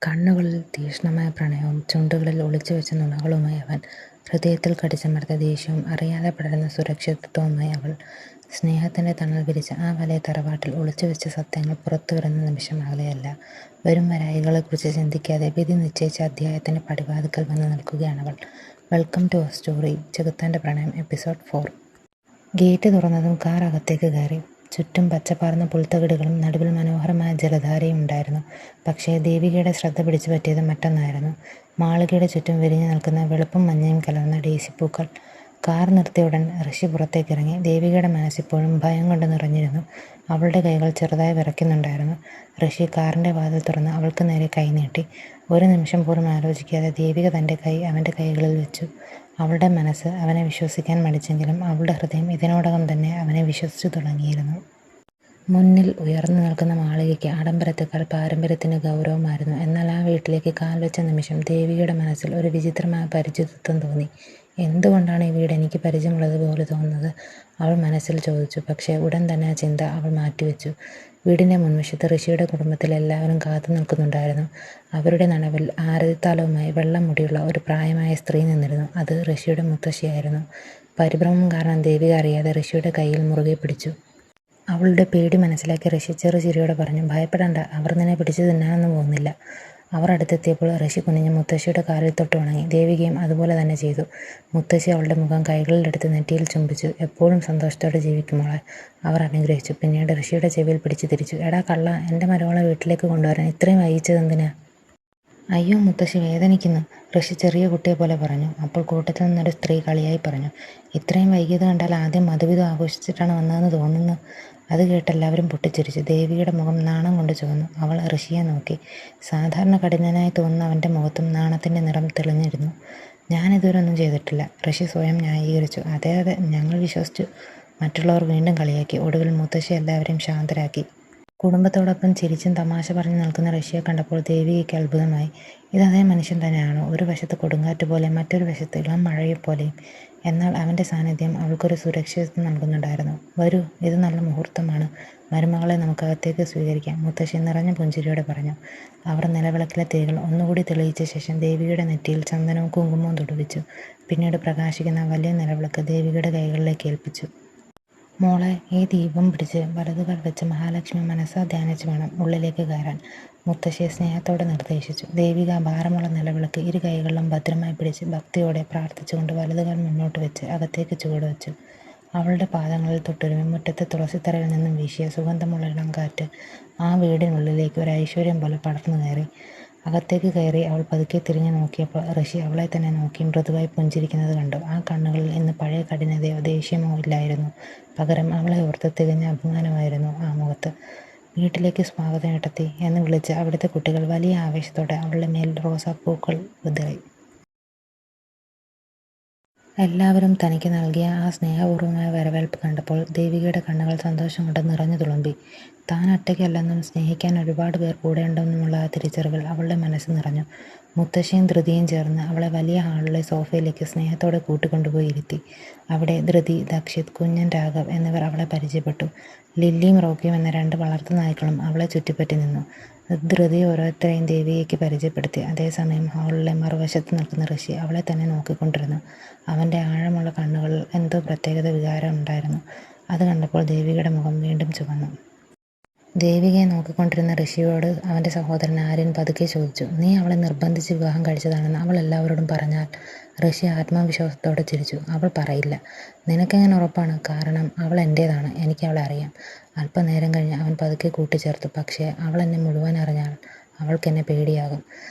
കണ്ണുകളിൽ തീക്ഷ്ണമായ പ്രണയവും ചുണ്ടുകളിൽ ഒളിച്ചുവെച്ച നുണകളുമായി അവൻ. ഹൃദയത്തിൽ കടിച്ചമർത്ത ദേഷ്യവും അറിയാതെ പടരുന്ന സുരക്ഷിതത്വവുമായി അവൾ. സ്നേഹത്തിന്റെ തണൽ വിരിച്ച ആ വലിയ തറവാട്ടിൽ ഒളിച്ചുവെച്ച സത്യങ്ങൾ പുറത്തുവരുന്ന നിമിഷം അകലെയല്ല. വരും വരായികളെക്കുറിച്ച് ചിന്തിക്കാതെ വിധി നിശ്ചയിച്ച അധ്യായത്തിന്റെ പടിവാതിൽക്കൽ വന്ന് നിൽക്കുകയാണവൾ. Welcome to our story. ചെകുത്താന്റെ പ്രണയം എപ്പിസോഡ് 4. ഗേറ്റ് തുറന്നതും കാർ അകത്തേക്ക് കയറി. ചുറ്റും പച്ചപ്പാർന്ന പുൽത്തകിടുകളും നടുവിൽ മനോഹരമായ ജലധാരയും ഉണ്ടായിരുന്നു. പക്ഷേ ദേവികയുടെ ശ്രദ്ധ പിടിച്ചു പറ്റിയത് മറ്റൊന്നായിരുന്നു. മാളികയുടെ ചുറ്റും വിരിഞ്ഞു നിൽക്കുന്ന വെളുപ്പും മഞ്ഞയും കലർന്ന ഡേസിപ്പൂക്കൾ. കാർ നിർത്തിയ ഉടൻ ഋഷി പുറത്തേക്കിറങ്ങി. ദേവികയുടെ മനസ്സിപ്പോഴും ഭയം കൊണ്ട് നിറഞ്ഞിരുന്നു. അവളുടെ കൈകൾ ചെറുതായി വിറയ്ക്കുന്നുണ്ടായിരുന്നു. ഋഷി കാറിന്റെ വാതിൽ തുറന്ന് അവൾക്ക് നേരെ കൈ നീട്ടി. ഒരു നിമിഷം പോലും ആലോചിക്കാതെ ദേവിക തന്റെ കൈ അവന്റെ കൈകളിൽ വെച്ചു. അവളുടെ മനസ്സ് അവനെ വിശ്വസിക്കാൻ മടിച്ചെങ്കിലും അവളുടെ ഹൃദയം ഇതിനോടകം തന്നെ അവനെ വിശ്വസിച്ചു തുടങ്ങിയിരുന്നു. മുന്നിൽ ഉയർന്നു നിൽക്കുന്ന മാളികയ്ക്ക് ആഡംബരത്തേക്കാൾ പാരമ്പര്യത്തിന് ഗൗരവമായിരുന്നു. എന്നാൽ ആ വീട്ടിലേക്ക് കാൽ വെച്ച നിമിഷം ദേവികയുടെ മനസ്സിൽ ഒരു വിചിത്രമായ പരിചിതത്വം തോന്നി. എന്തുകൊണ്ടാണ് ഈ വീട് എനിക്ക് പരിചയമുള്ളതുപോലെ തോന്നുന്നത്? അവൾ മനസ്സിൽ ചോദിച്ചു. പക്ഷേ ഉടൻ തന്നെ ആ ചിന്ത അവൾ മാറ്റിവെച്ചു. വീടിന്റെ മുൻവശത്ത് ഋഷിയുടെ കുടുംബത്തിൽ എല്ലാവരും കാത്തു നിൽക്കുന്നുണ്ടായിരുന്നു. അവരുടെ നടുവിൽ ആരതിത്താലവുമായി വെള്ള മുടിയുള്ള ഒരു പ്രായമായ സ്ത്രീ നിന്നിരുന്നു. അത് ഋഷിയുടെ മുത്തശ്ശിയായിരുന്നു. പരിഭ്രമം കാരണം ദേവിക അറിയാതെ ഋഷിയുടെ കയ്യിൽ മുറുകെ പിടിച്ചു. അവളുടെ പേടി മനസ്സിലാക്കി ഋഷി ചെറുചിരിയോടെ പറഞ്ഞു, ഭയപ്പെടണ്ട, അവർ നിന്നെ പിടിച്ചു തിന്നാനൊന്നും പോകുന്നില്ല. അവർ അടുത്തെത്തിയപ്പോൾ ഋഷി കുനിഞ്ഞ് മുത്തശ്ശിയുടെ കാലിൽ തൊട്ട് വണങ്ങി. ദേവികയും അതുപോലെ തന്നെ ചെയ്തു. മുത്തശ്ശി അവളുടെ മുഖം കൈകളിലെടുത്ത് നെറ്റിയിൽ ചുംബിച്ചു. എപ്പോഴും സന്തോഷത്തോടെ ജീവിക്കുമോളെ, അവർ അനുഗ്രഹിച്ചു. പിന്നീട് ഋഷിയുടെ ചെവിയിൽ പിടിച്ചു തിരിച്ചു. എടാ കള്ള, എൻ്റെ മരുമകളെ വീട്ടിലേക്ക് കൊണ്ടുവരാൻ ഇത്രയും വൈകിച്ചതെന്തിനാ? അയ്യോ മുത്തശ്ശി, വേദനിക്കുന്നു, ഋഷി ചെറിയ കുട്ടിയെ പോലെ പറഞ്ഞു. അപ്പോൾ കൂട്ടത്തിൽ നിന്നൊരു സ്ത്രീ കളിയായി പറഞ്ഞു, ഇത്രയും വൈകിയത് കണ്ടാൽ ആദ്യം മധുവിധം ആഘോഷിച്ചിട്ടാണ് വന്നതെന്ന് തോന്നുന്നു. അത് കേട്ട് എല്ലാവരും പൊട്ടിച്ചിരിച്ചു. ദേവിയുടെ മുഖം നാണം കൊണ്ട് ചുവന്നു. അവൾ ഋഷിയെ നോക്കി. സാധാരണ കഠിനനായി തോന്നുന്ന അവൻ്റെ മുഖത്തും നാണത്തിൻ്റെ നിറം തെളിഞ്ഞിരുന്നു. ഞാനിതുവരെ ഒന്നും ചെയ്തിട്ടില്ല, ഋഷി സ്വയം ന്യായീകരിച്ചു. അതെ അതെ, ഞങ്ങൾ വിശ്വസിച്ചു. മറ്റുള്ളവർ വീണ്ടും കളിയാക്കി. ഒടുവിൽ മുത്തശ്ശി എല്ലാവരെയും ശാന്തരാക്കി. കുടുംബത്തോടൊപ്പം ചിരിച്ചും തമാശ പറഞ്ഞു നിൽക്കുന്ന ഋഷിയെ കണ്ടപ്പോൾ ദേവികയ്ക്ക് അത്ഭുതമായി. ഇതതേ മനുഷ്യൻ തന്നെയാണോ? ഒരു വശത്ത് കൊടുങ്കാറ്റ് പോലെ, മറ്റൊരു വശത്ത് ഇളം മഴയെപ്പോലെയും. എന്നാൽ അവൻ്റെ സാന്നിധ്യം അവൾക്കൊരു സുരക്ഷിതത്വം നൽകുന്നുണ്ടായിരുന്നു. വരൂ, ഇത് നല്ല മുഹൂർത്തമാണ്. മരുമകളെ നമുക്കകത്തേക്ക് സ്വീകരിക്കാം, മുത്തശ്ശി നിറഞ്ഞ പുഞ്ചിരിയോടെ പറഞ്ഞു. അവർ നിലവിളക്കിലെ തിരികൾ ഒന്നുകൂടി തെളിയിച്ച ശേഷം ദേവികയുടെ നെറ്റിയിൽ ചന്ദനവും കുങ്കുമവും തൊടുവിച്ചു. പിന്നീട് പ്രകാശിക്കുന്ന വലിയ നിലവിളക്ക് ദേവികയുടെ കൈകളിലേക്ക് ഏൽപ്പിച്ചു. മോളെ, ഈ ദീപം പിടിച്ച് വലതുകാൽ വെച്ച് മഹാലക്ഷ്മി മനസ്സാ ധ്യാനിച്ച് വേണം ഉള്ളിലേക്ക് കയറാൻ, മുത്തശ്ശിയെ സ്നേഹത്തോടെ നിർദ്ദേശിച്ചു. ദേവിക ഭാരമുള്ള നിലവിളക്ക് ഇരു കൈകളിലും ഭദ്രമായി പിടിച്ച് ഭക്തിയോടെ പ്രാർത്ഥിച്ചുകൊണ്ട് വലതുകാൽ മുന്നോട്ട് വെച്ച് അകത്തേക്ക് ചുവടുവെച്ചു. അവളുടെ പാദങ്ങളിൽ തൊട്ടുരുമി മുറ്റത്തെ തുളസിത്തറയിൽ നിന്നും വീശിയ സുഗന്ധമുള്ള ഇളം കാറ്റ് ആ വീടിനുള്ളിലേക്ക് ഒരു ഐശ്വര്യം പോലെ പടർന്നു കയറി. അകത്തേക്ക് കയറി അവൾ പതുക്കെ തിരിഞ്ഞു നോക്കിയപ്പോൾ ഋഷി അവളെ തന്നെ നോക്കി മൃദുവായി പുഞ്ചിരിക്കുന്നത് കണ്ടു. ആ കണ്ണുകളിൽ ഇന്ന് പഴയ കഠിനതയോ ദേഷ്യമോ ഇല്ലായിരുന്നു. പകരം അവളെ ഓർത്ത് തികഞ്ഞ അഭിമാനമായിരുന്നു ആ മുഖത്ത്. വീട്ടിലേക്ക് സ്വാഗതം ഏട്ടത്തി എന്ന് വിളിച്ച് അവിടുത്തെ കുട്ടികൾ വലിയ ആവേശത്തോടെ അവളുടെ മേൽ റോസാപ്പൂക്കൾ വിതറി. എല്ലാവരും തനിക്ക് നൽകിയ ആ സ്നേഹപൂർവ്വമായ വരവേൽപ്പ് കണ്ടപ്പോൾ ദേവികയുടെ കണ്ണുകൾ സന്തോഷം കൊണ്ട് നിറഞ്ഞു തുളുമ്പി. താൻ ഒറ്റയ്ക്കല്ലെന്നും സ്നേഹിക്കാൻ ഒരുപാട് പേർ കൂടെയുണ്ടെന്നുമുള്ള ആ തിരിച്ചറിവിൽ അവളുടെ മനസ്സ് നിറഞ്ഞു. മുത്തശ്ശിയും ധൃതിയും ചേർന്ന് അവളെ വലിയ ഹാളിലെ സോഫയിലേക്ക് സ്നേഹത്തോടെ കൂട്ടിക്കൊണ്ടുപോയി ഇരുത്തി. അവിടെ ധൃതി, ദക്ഷിത്, കുഞ്ഞൻ, രാഘവ് എന്നിവർ അവളെ പരിചയപ്പെട്ടു. ലില്ലിയും റോക്കിയും എന്ന 2 വളർത്തു നായ്ക്കളും അവളെ ചുറ്റിപ്പറ്റി നിന്നു. ധൃതി ഓരോരുത്തരെയും ദേവികയ്ക്ക് പരിചയപ്പെടുത്തി. അതേസമയം ഹാളിലെ മറുവശത്ത് നിൽക്കുന്ന ഋഷി അവളെ തന്നെ നോക്കിക്കൊണ്ടിരുന്നു. അവൻ്റെ ആഴമുള്ള കണ്ണുകളിൽ എന്തോ പ്രത്യേകത വികാരം ഉണ്ടായിരുന്നു. അത് കണ്ടപ്പോൾ ദേവികയുടെ മുഖം വീണ്ടും ചുവന്നു. ദേവികയെ നോക്കിക്കൊണ്ടിരുന്ന ഋഷിയോട് അവൻ്റെ സഹോദരൻ ആര്യൻ പതുക്കെ ചോദിച്ചു, നീ അവളെ നിർബന്ധിച്ച് വിവാഹം കഴിച്ചതാണെന്ന് അവൾ എല്ലാവരോടും പറഞ്ഞാൽ? ഋഷി ആത്മവിശ്വാസത്തോടെ ചിരിച്ചു. അവൾ പറയില്ല. നിനക്കെങ്ങനെ ഉറപ്പാണ്? കാരണം അവൾ എൻ്റേതാണ്, എനിക്ക് അവളെ അറിയാം. അല്പനേരം കഴിഞ്ഞ് അവൻ പതുക്കെ കൂട്ടിച്ചേർത്തു, പക്ഷേ അവൾ എന്നെ മുഴുവൻ അറിഞ്ഞാൽ അവൾക്കെന്നെ പേടിയാകും.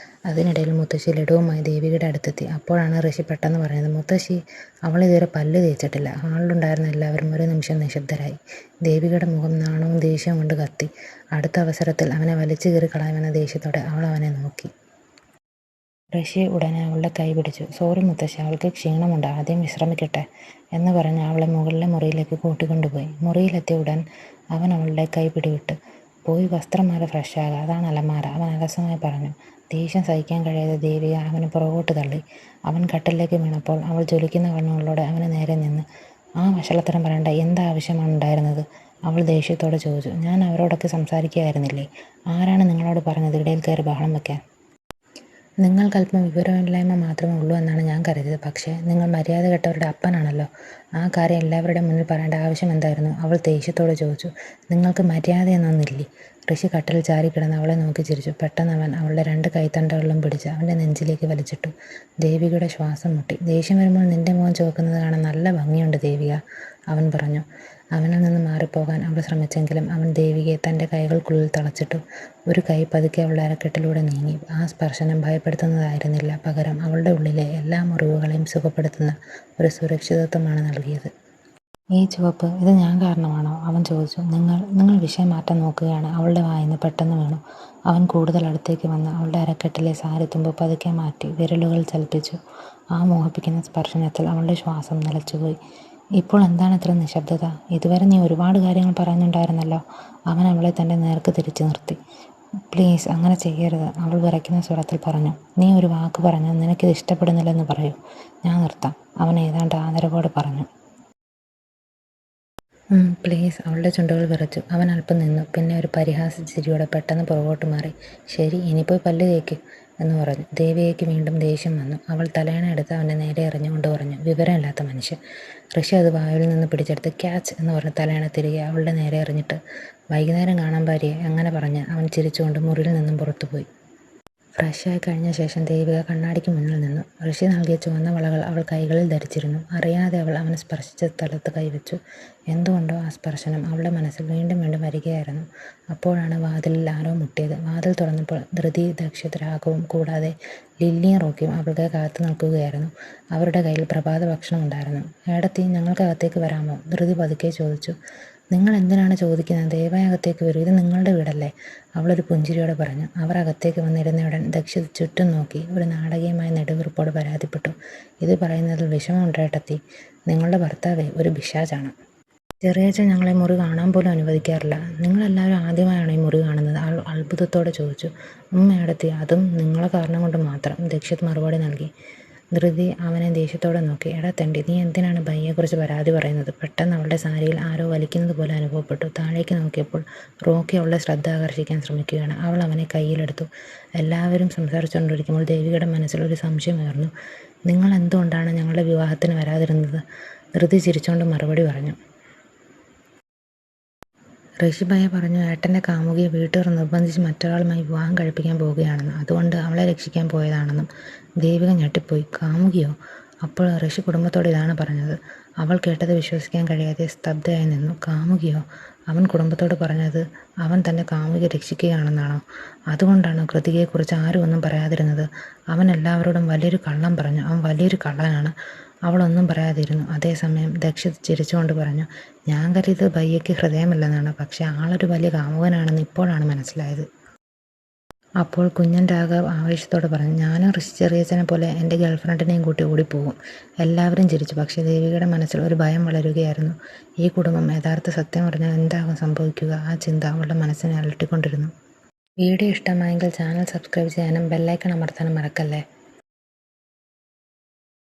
അതിനിടയിൽ മുത്തശ്ശി ലഡുവുമായി ദേവികയുടെ അടുത്തെത്തി. അപ്പോഴാണ് ഋഷി പെട്ടെന്ന് പറഞ്ഞത്, മുത്തശ്ശി, അവൾ ഇതുവരെ പല്ല് തേച്ചിട്ടില്ല. ഹാളിലുണ്ടായിരുന്ന എല്ലാവരും ഒരു നിമിഷം നിശബ്ദരായി. ദേവികയുടെ മുഖം നാണവും ദേഷ്യവും കൊണ്ട് കത്തി. അടുത്ത അവസരത്തിൽ അവനെ വലിച്ചു കീറി കളയുമെന്ന ദേഷ്യത്തോടെ അവൾ അവനെ നോക്കി. ഋഷി ഉടനെ അവളുടെ കൈ പിടിച്ചു. സോറി മുത്തശ്ശി, അവൾക്ക് ക്ഷീണമുണ്ട്, ആദ്യം വിശ്രമിക്കട്ടെ എന്ന് പറഞ്ഞ് അവളെ മുകളിലെ മുറിയിലേക്ക് കൂട്ടിക്കൊണ്ടുപോയി. മുറിയിലെത്തിയ ഉടൻ അവൻ അവളുടെ കൈ പിടിവിട്ട്, പോയി വസ്ത്രം മാറി ഫ്രഷാകുക, അതാണ് അലമാര, അവൻ അലസമായി പറഞ്ഞു. ദേഷ്യം സഹിക്കാൻ കഴിയാതെ ദേവിക അവനെ പുറകോട്ട് തള്ളി. അവൻ കട്ടിലേക്ക് വീണപ്പോൾ അവൾ ജ്വലിക്കുന്ന കണ്ണുകളോടെ അവന് നേരെ നിന്ന്. ആ വഷളത്തരം പറയേണ്ട എന്താവശ്യമാണ് ഉണ്ടായിരുന്നത്? അവൾ ദേഷ്യത്തോടെ ചോദിച്ചു. ഞാൻ അവരോടൊക്കെ സംസാരിക്കുകയായിരുന്നില്ലേ? ആരാണ് നിങ്ങളോട് പറഞ്ഞത് ഇടയിൽ കയറി ബഹളം വയ്ക്കാൻ? നിങ്ങൾക്കല്പം വിവരമില്ലായ്മ മാത്രമേ ഉള്ളൂ എന്നാണ് ഞാൻ കരുതിയത്. പക്ഷേ നിങ്ങൾ മര്യാദ കെട്ടവരുടെ അപ്പനാണല്ലോ. ആ കാര്യം എല്ലാവരുടെ മുന്നിൽ പറയേണ്ട ആവശ്യം എന്തായിരുന്നു? അവൾ ദേഷ്യത്തോടെ ചോദിച്ചു. നിങ്ങൾക്ക് മര്യാദയെന്നൊന്നില്ലേ? ഋഷി കട്ടിൽ ചാരിക്കിടന്ന് അവളെ നോക്കി ചിരിച്ചു. പെട്ടെന്ന് അവൻ അവളുടെ 2 കൈത്തണ്ടകളിലും പിടിച്ച് അവൻ്റെ നെഞ്ചിലേക്ക് വലിച്ചിട്ടു. ദേവികയുടെ ശ്വാസം മുട്ടി. ദേഷ്യം വരുമ്പോൾ നിന്റെ മുഖം ചുവക്കുന്നത് കാണാൻ നല്ല ഭംഗിയുണ്ട് ദേവിക, അവൻ പറഞ്ഞു. അവനിൽ നിന്ന് മാറിപ്പോകാൻ അവൾ ശ്രമിച്ചെങ്കിലും അവൻ ദേവികയെ തൻ്റെ കൈകൾക്കുള്ളിൽ തളച്ചിട്ടു. ഒരു കൈ പതുക്കെ അവളുടെ അരക്കെട്ടിലൂടെ നീങ്ങി. ആ സ്പർശനം ഭയപ്പെടുത്തുന്നതായിരുന്നില്ല, പകരം അവളുടെ ഉള്ളിലെ എല്ലാ മുറിവുകളെയും സുഖപ്പെടുത്തുന്ന ഒരു സുരക്ഷിതത്വമാണ് നൽകിയത്. ഈ ചുവപ്പ്, ഇത് ഞാൻ കാരണമാണോ? അവൻ ചോദിച്ചു. നിങ്ങൾ വിഷയം മാറ്റാൻ നോക്കുകയാണ്. അവളുടെ വായിന്ന് പെട്ടെന്ന് വീണു. അവൻ കൂടുതൽ അടുത്തേക്ക് വന്ന് അവളുടെ അരക്കെട്ടിലെ സാരിത്തുമ്പ് പതുക്കെ മാറ്റി വിരലുകൾ ചലിപ്പിച്ചു. ആ മോഹിപ്പിക്കുന്ന സ്പർശനത്തിൽ അവളുടെ ശ്വാസം നിലച്ചുപോയി. ഇപ്പോൾ എന്താണ് ഇത്ര നിശബ്ദത? ഇതുവരെ നീ ഒരുപാട് കാര്യങ്ങൾ പറയുന്നുണ്ടായിരുന്നല്ലോ. അവൻ അവളെ തൻ്റെ നേർക്ക് തിരിച്ചു നിർത്തി. പ്ലീസ്, അങ്ങനെ ചെയ്യരുത്, അവൾ വിറയ്ക്കുന്ന സ്വരത്തിൽ പറഞ്ഞു. നീ ഒരു വാക്ക് പറഞ്ഞ് നിനക്കിത് ഇഷ്ടപ്പെടുന്നില്ലെന്ന് പറയൂ, ഞാൻ നിർത്താം, അവൻ ഏതാണ്ട് ആദരവോടെ പറഞ്ഞു. പ്ലീസ്, അവളുടെ ചുണ്ടുകൾ വിറച്ചു. അവൻ അല്പം നിന്നു. പിന്നെ ഒരു പരിഹാസ ചിരിയോടെ പെട്ടെന്ന് പുറകോട്ട് മാറി. ശരി, ഇനിയിപ്പോയി പല്ല് തേക്ക് എന്ന് പറഞ്ഞു. ദേവികയ്ക്ക് വീണ്ടും ദേഷ്യം വന്നു. അവൾ തലയണ എടുത്ത് അവൻ്റെ നേരെ എറിഞ്ഞുകൊണ്ട് പറഞ്ഞു. വിവരമില്ലാത്ത മനുഷ്യൻ. ഋഷി അത് വായിൽ നിന്ന് പിടിച്ചെടുത്ത് ക്യാച്ച് എന്ന് പറഞ്ഞ് തലയണ തിരികെ അവളുടെ നേരെ എറിഞ്ഞിട്ട്, വൈകുന്നേരം കാണാൻ ഭാര്യയെ, അങ്ങനെ പറഞ്ഞ് അവൻ ചിരിച്ചുകൊണ്ട് മുറിയിൽ നിന്നും പുറത്തുപോയി. ഫ്രഷായി കഴിഞ്ഞ ശേഷം ദേവിക കണ്ണാടിക്ക് മുന്നിൽ നിന്നു. ഋഷി നൽകിയ ചുവന്ന വളകൾ അവൾ കൈകളിൽ ധരിച്ചിരുന്നു. അറിയാതെ അവൾ അവനെ സ്പർശിച്ച സ്ഥലത്ത് കൈവച്ചു. എന്തുകൊണ്ടോ ആ സ്പർശനം അവളുടെ മനസ്സിൽ വീണ്ടും വീണ്ടും വരികയായിരുന്നു. അപ്പോഴാണ് വാതിലിൽ ആരോ മുട്ടിയത്. വാതിൽ തുറന്നപ്പോൾ ധൃതി, ദക്ഷത്, രാഘവും കൂടാതെ ലില്ലിയും റോക്കിയും അവൾക്ക് കാത്തു നിൽക്കുകയായിരുന്നു. അവരുടെ കയ്യിൽ പ്രഭാത ഭക്ഷണം ഉണ്ടായിരുന്നു. ഏടത്തി, ഞങ്ങൾക്കകത്തേക്ക് വരാമോ? ധൃതി പതുക്കെ ചോദിച്ചു. നിങ്ങൾ എന്തിനാണ് ചോദിക്കുന്നത്? ദയവായി അകത്തേക്ക് വരൂ, ഇത് നിങ്ങളുടെ വീടല്ലേ, അവളൊരു പുഞ്ചിരിയോടെ പറഞ്ഞു. അവർ അകത്തേക്ക് വന്നിരുന്നയുടൻ ദക്ഷിത് ചുറ്റും നോക്കി ഒരു നാടകീയമായ നെടുവീർപ്പോട് പരാതിപ്പെട്ടു. ഇത് പറയുന്നതിൽ വിഷമമുണ്ട് ഏട്ടത്തി. നിങ്ങളുടെ ഭർത്താവേ ഒരു പിശാചാണ്. ചെറിയച്ഛൻ ഞങ്ങളെ മുറി കാണാൻ പോലും അനുവദിക്കാറില്ല. നിങ്ങളെല്ലാവരും ആദ്യമായാണോ ഈ മുറി കാണുന്നത്? അവൾ അത്ഭുതത്തോടെ ചോദിച്ചു. ഏടത്തി, അതും നിങ്ങളെ കാരണം കൊണ്ട് മാത്രം, ദക്ഷിത് മറുപടി നൽകി. ധൃതി അവനെ ദേഷ്യത്തോടെ നോക്കി. എടാ തെണ്ടി, നീ എന്തിനാണ് ഭയ്യെക്കുറിച്ച് പരാതി പറയുന്നത്? പെട്ടെന്ന് അവളുടെ സാരിയിൽ ആരോ വലിക്കുന്നത് പോലെ അനുഭവപ്പെട്ടു. താഴേക്ക് നോക്കിയപ്പോൾ റോക്കി അവളുടെ ശ്രദ്ധ ആകർഷിക്കാൻ ശ്രമിക്കുകയാണ്. അവൾ അവനെ കയ്യിലെടുത്തു. എല്ലാവരും സംസാരിച്ചുകൊണ്ടിരിക്കുമ്പോൾ ദേവികയുടെ മനസ്സിൽ ഒരു സംശയമായിരുന്നു. നിങ്ങൾ എന്തുകൊണ്ടാണ് ഞങ്ങളുടെ വിവാഹത്തിന് വരാതിരുന്നത്? ധൃതി ചിരിച്ചുകൊണ്ട് മറുപടി പറഞ്ഞു. ഋഷിഭയ്യ പറഞ്ഞു, ഏട്ടൻ്റെ കാമുകിയെ വീട്ടുകാർ നിർബന്ധിച്ച് മറ്റൊരാളുമായി വിവാഹം കഴിപ്പിക്കാൻ പോവുകയാണെന്ന്, അതുകൊണ്ട് അവളെ രക്ഷിക്കാൻ പോയതാണെന്നും. ദേവിക ഞെട്ടിപ്പോയി. കാമുകിയോ? അപ്പോൾ ഋഷി കുടുംബത്തോട് ഇതാണ് പറഞ്ഞത്. അവൾ കേട്ടത് വിശ്വസിക്കാൻ കഴിയാതെ സ്തബ്ധയായി നിന്നു. കാമുകിയോ? അവൻ കുടുംബത്തോട് പറഞ്ഞത് അവൻ തൻ്റെ കാമുകിയെ രക്ഷിക്കുകയാണെന്നാണോ? അതുകൊണ്ടാണോ കൃതികയെക്കുറിച്ച് ആരും ഒന്നും പറയാതിരുന്നത്? അവൻ എല്ലാവരോടും വലിയൊരു കള്ളം പറഞ്ഞു. അവൻ വലിയൊരു കള്ളനാണ്. അവളൊന്നും പറയാതിരുന്നു. അതേസമയം ദക്ഷിത് ചിരിച്ചുകൊണ്ട് പറഞ്ഞു, ഞാൻ കരുതിയത് ഭയ്യയ്ക്ക് ഹൃദയമില്ലെന്നാണ്, പക്ഷെ ആളൊരു വലിയ കാമുകനാണെന്ന് ഇപ്പോഴാണ് മനസ്സിലായത്. അപ്പോൾ കുഞ്ഞൻ രാഘവ് ആവേശത്തോടെ പറഞ്ഞു, ഞാനും ഋഷി ചെറിയച്ഛനെ പോലെ എൻ്റെ ഗേൾഫ്രണ്ടിനെയും കൂട്ടി ഓടിപ്പോകും. എല്ലാവരും ചിരിച്ചു. പക്ഷേ ദേവികയുടെ മനസ്സിൽ ഒരു ഭയം വളരുകയായിരുന്നു. ഈ കുടുംബം യഥാർത്ഥ സത്യം പറഞ്ഞാൽ എന്താകും സംഭവിക്കുക? ആ ചിന്ത അവളുടെ മനസ്സിനെ അലട്ടിക്കൊണ്ടിരുന്നു. വീഡിയോ ഇഷ്ടമായെങ്കിൽ ചാനൽ സബ്സ്ക്രൈബ് ചെയ്യാനും ബെല്ലൈക്കൺ അമർത്താനും മറക്കല്ലേ.